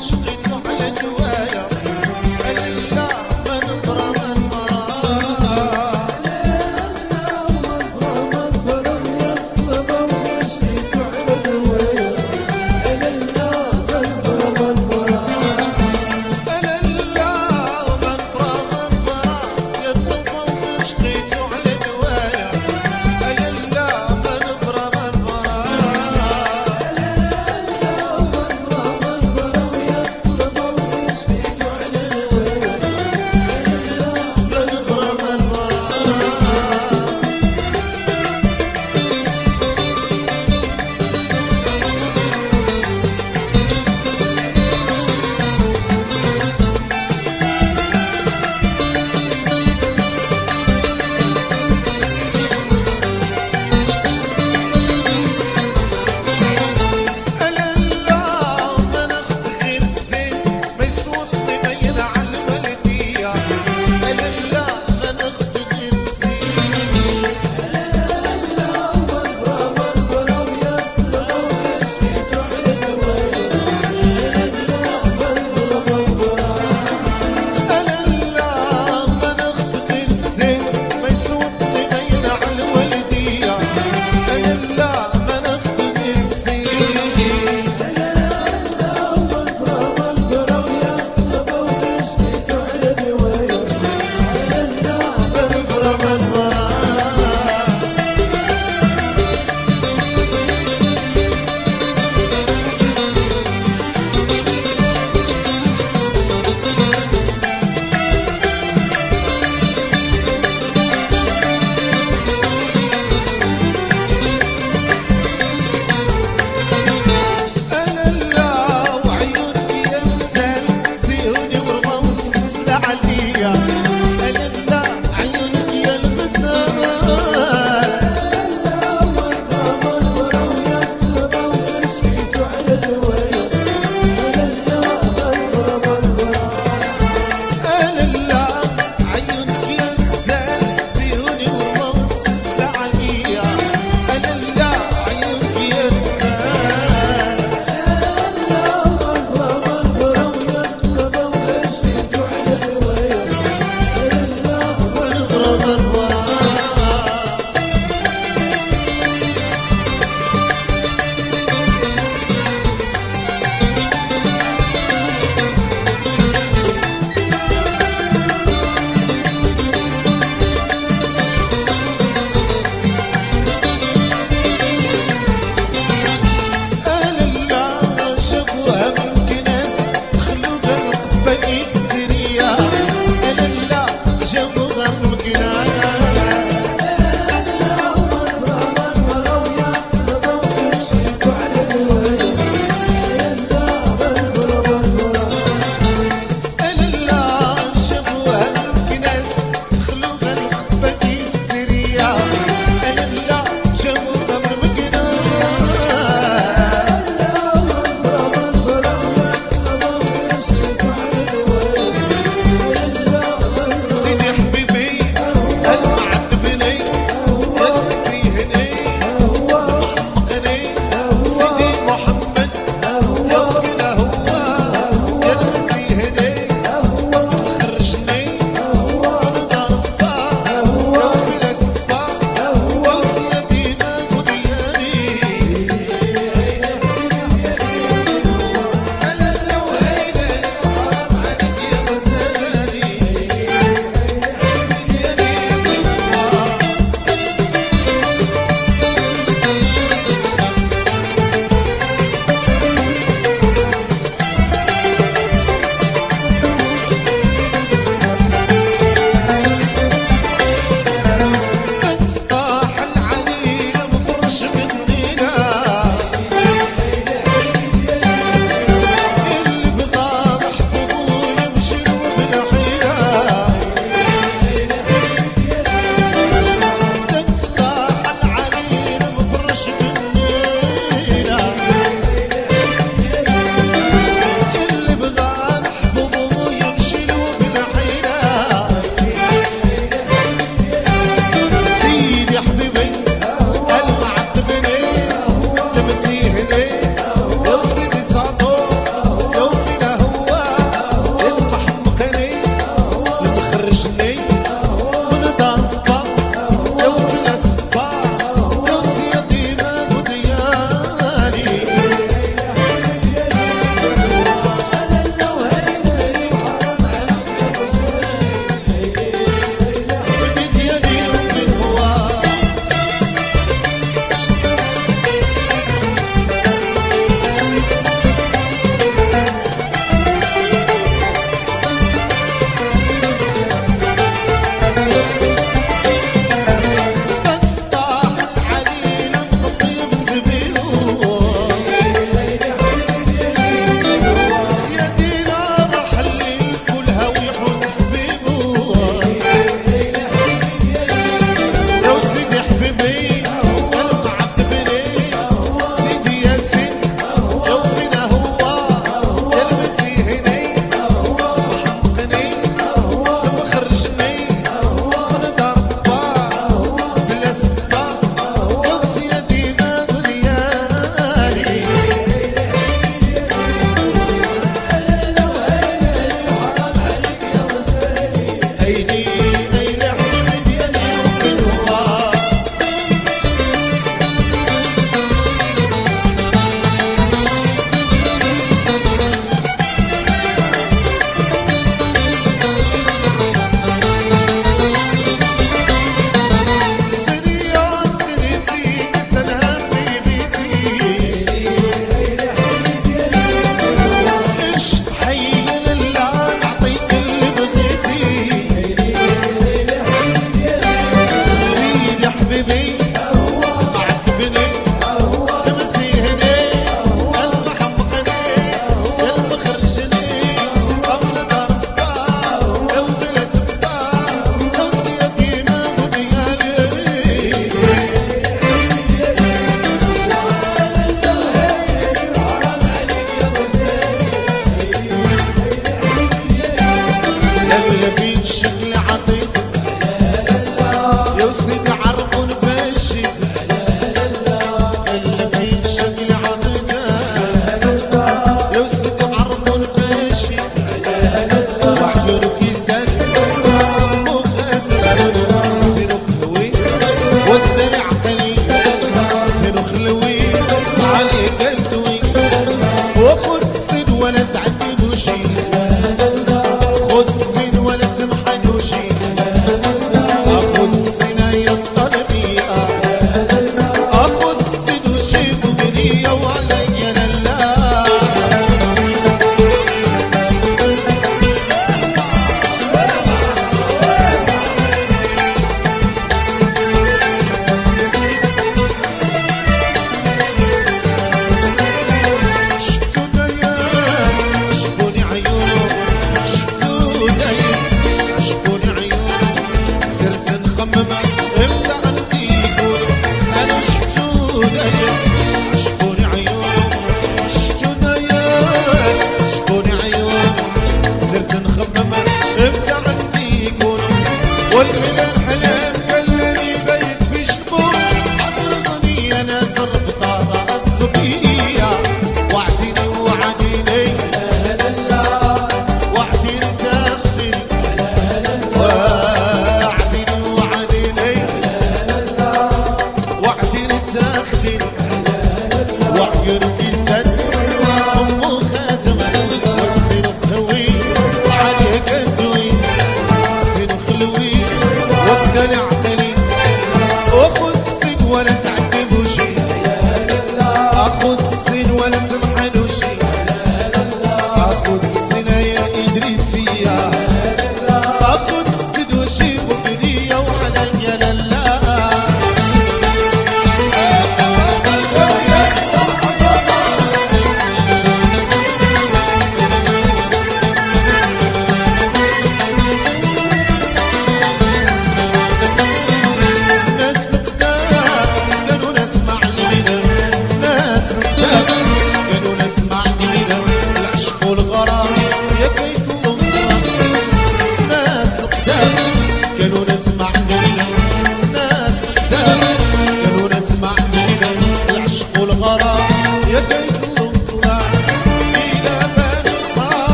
شقيتو على دوايا.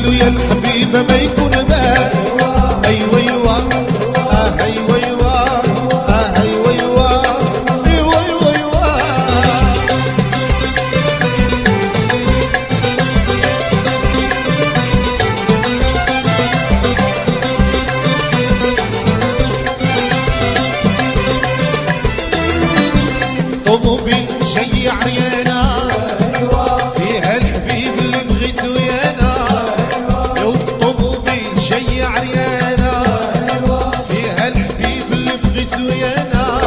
له يا الحبيبة ما يكون بال. أيوة أيوة أيوة أيوة أيوة أيوة أيوة أيوة. طوموبيل جاي عريانة فيها الحبيب اللي بغيتو يانا. لو الطوموبيل جاي عريانة فيها الحبيب اللي بغيتو يانا.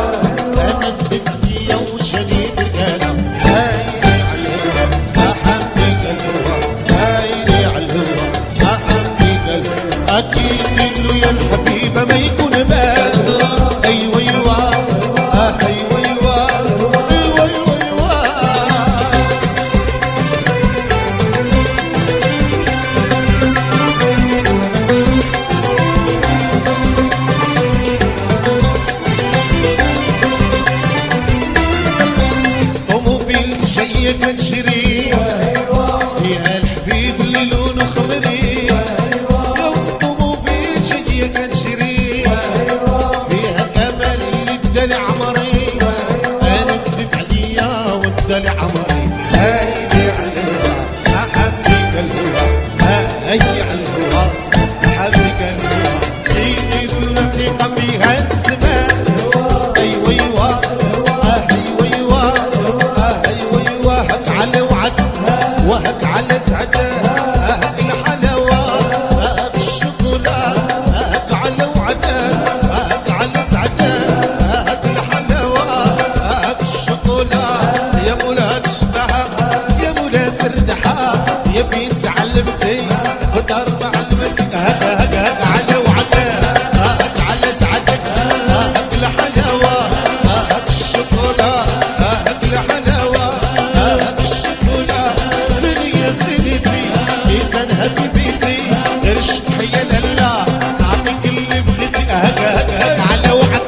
أنا كذبت ليا وجاني بالقلم هايلي عالهوا أحبي قلبها هايلي عالهوا أحبي قلبها. أكيد له يا الحبيبة ما يكون بال. أيوة أيوة أيوة جاية كنشري فيها الحبيب اللي لونه خضري. لو الطوموبيل جاية كنشري فيها كمال اللي بدالي عمري. انا كذب عليا وادالي عمري. هايدي عالهوا احبك الهوا هايدي عالهوا احبك الهوا. ايدي الثقة بيها الزمان. ايوه ايوه وهك على سعده هك الحلاوه هك الشوكولا هك على وعده هك على سعده هك الحلاوه هك الشوكولا. يا مولا الشطحه يا مولا تردحه يا بنت علمتي قدر ما علمتك. هك هك هك على وعده هك على سعدك هك الحلاوه هك الشوكولا هك الحلاوه هك الشوكولا. ميزانها في بيتي غير الشطحية لالا نعطيك اللي بغيتي. هك هك هك على وعد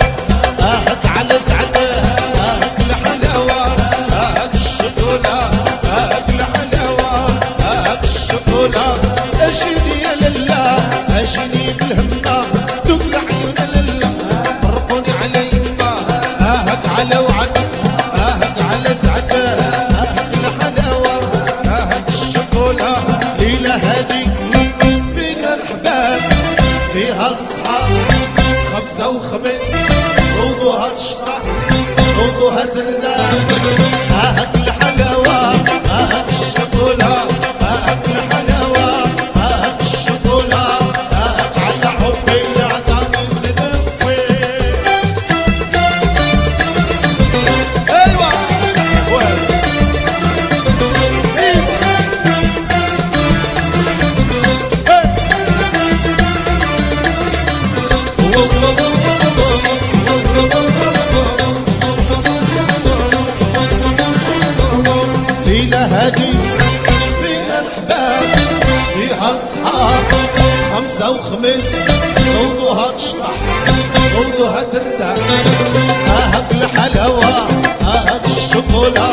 هك على سعده هك الحلاوة هك الشوكولا هك الحلاوة هك الشوكولا. اجيني يا لالا اجيني بالهمة دوق العيون لالا ربوني على يما. هك على وعد هك على سعده هك الحلاوة هك الشوكولا. ليلة هادي فيها الحباب فيها الصحاب خمسة وخميس وضوها الشطح وضوها زرداد. هاك الحلاوة هاك الشوكولا هاك الحلاوة هاك الشوكولا هاك على حبي اللي عطاني صدقي. ايوه ليلة هادي فيها الحباب فيها الصحاب خمسة وخميس وضوها تشطح وضوها تردح. هاك الحلاوة هاك الشوكولا